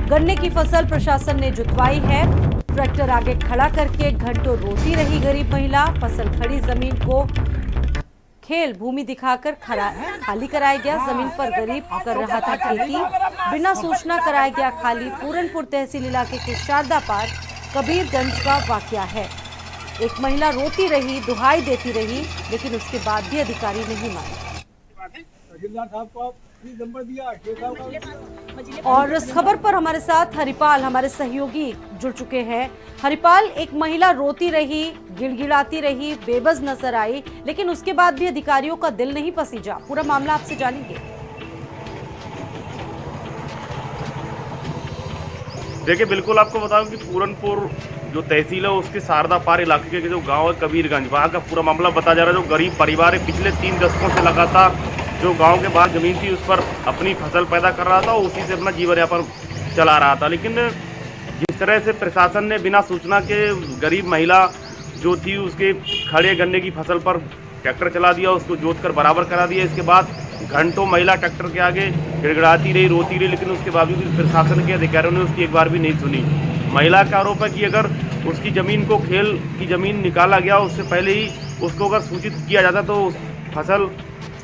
गन्ने की फसल प्रशासन ने जुतवाई है। ट्रैक्टर आगे खड़ा करके घंटों रोती रही गरीब महिला। फसल खड़ी जमीन को खेल भूमि दिखाकर खाली कराया गया। जमीन पर गरीब कर रहा था खेती, बिना सूचना कराया गया खाली। पूरनपुर तहसील इलाके के शारदा पार कबीरगंज का वाकया है। एक महिला रोती रही, दुहाई देती रही, लेकिन उसके बाद भी अधिकारी नहीं माने। और इस खबर पर हमारे साथ हरिपाल, हमारे सहयोगी जुड़ चुके हैं। हरिपाल, एक महिला रोती रही, गिड़गिड़ाती रही, बेबस नजर आई, लेकिन उसके बाद भी अधिकारियों का दिल नहीं पसीजा। पूरा मामला आपसे जानेंगे। देखिए, बिल्कुल आपको बताऊं कि पूरनपुर जो तहसील है उसके शारदा पार इलाके के जो गांव है कबीरगंज, वहां का पूरा मामला बता जा रहा है। जो गरीब परिवार है, पिछले 3 दशकों से लगातार जो गांव के बाहर जमीन थी उस पर अपनी फसल पैदा कर रहा था और उसी से अपना जीवन यापन चला रहा था। लेकिन जिस तरह से प्रशासन ने बिना सूचना के गरीब महिला जो थी उसके खड़े गन्ने की फसल पर ट्रैक्टर चला दिया, उसको जोत कर बराबर करा दिया। इसके बाद घंटों महिला ट्रैक्टर के आगे गिड़गिड़ाती रही, रोती रही, लेकिन उसके बावजूद प्रशासन के अधिकारियों ने उसकी एक बार भी नहीं सुनी। महिला का आरोप है कि अगर उसकी ज़मीन को खेल की ज़मीन निकाला गया, उससे पहले ही उसको अगर सूचित किया जाता तो उस फसल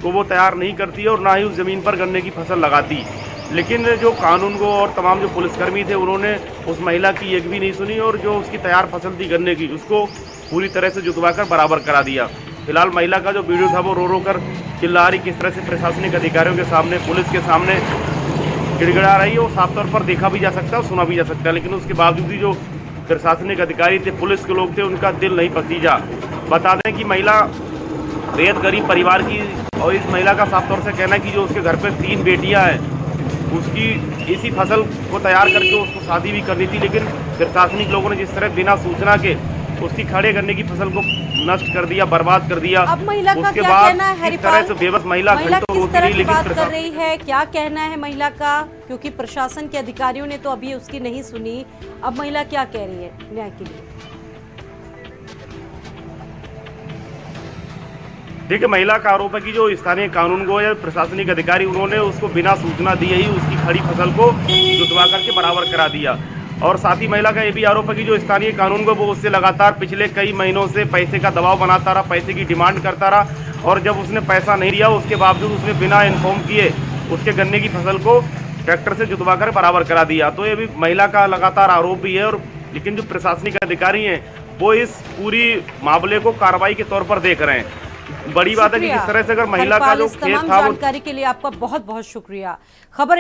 को वो तैयार नहीं करती और ना ही उस ज़मीन पर गन्ने की फसल लगाती। लेकिन जो कानून को और तमाम जो पुलिसकर्मी थे उन्होंने उस महिला की एक भी नहीं सुनी और जो उसकी तैयार फसल थी गन्ने की उसको पूरी तरह से जुतवा कर बराबर करा दिया। फिलहाल महिला का जो वीडियो था वो रो रो कर चिल्ला रही, किस तरह से प्रशासनिक अधिकारियों के सामने, पुलिस के सामने गिड़गिड़ा रही है, वो साफ तौर पर देखा भी जा सकता है, सुना भी जा सकता है। लेकिन उसके बावजूद भी जो प्रशासनिक अधिकारी थे, पुलिस के लोग थे, उनका दिल नहीं पसीजा। बता दें कि महिला बेहद गरीब परिवार की और इस महिला का साफ तौर से कहना है कि जो उसके घर पर 3 बेटियां हैं, उसकी इसी फसल को तैयार करके उसको शादी भी करनी थी। लेकिन प्रशासनिक लोगों ने जिस तरह बिना सूचना के उसकी खड़े गन्ने की फसल को नष्ट कर दिया, बर्बाद कर दिया। अब महिला का उसके क्या बाद कहना है इस हरिपाल? तरह से बेबस महिला घंटों रोती रही, लेकिन बात कर रही है, क्या कहना है महिला का? क्योंकि प्रशासन के अधिकारियों ने तो अभी उसकी नहीं सुनी। अब महिला क्या कह रही है न्याय के लिए? देखिए, महिला का आरोप है कि जो स्थानीय कानूनगो या प्रशासनिक अधिकारी उन्होंने उसको बिना सूचना दिए ही उसकी खड़ी फसल को जुतवा करके बराबर करा दिया। और साथ ही महिला का ये भी आरोप है कि जो स्थानीय कानूनगो वो उससे लगातार पिछले कई महीनों से पैसे का दबाव बनाता रहा, पैसे की डिमांड करता रहा और जब उसने पैसा नहीं दिया उसके बावजूद उसने बिना इन्फॉर्म किए उसके गन्ने की फसल को ट्रैक्टर से जुतवा कर बराबर करा दिया। तो ये भी महिला का लगातार आरोप भी है। और लेकिन जो प्रशासनिक अधिकारी हैं वो इस पूरी मामले को कार्रवाई के तौर पर देख रहे हैं। बड़ी बात है कि जिस तरह से अगर महिला का जो खेत था, जानकारी के लिए आपका बहुत बहुत शुक्रिया। खबर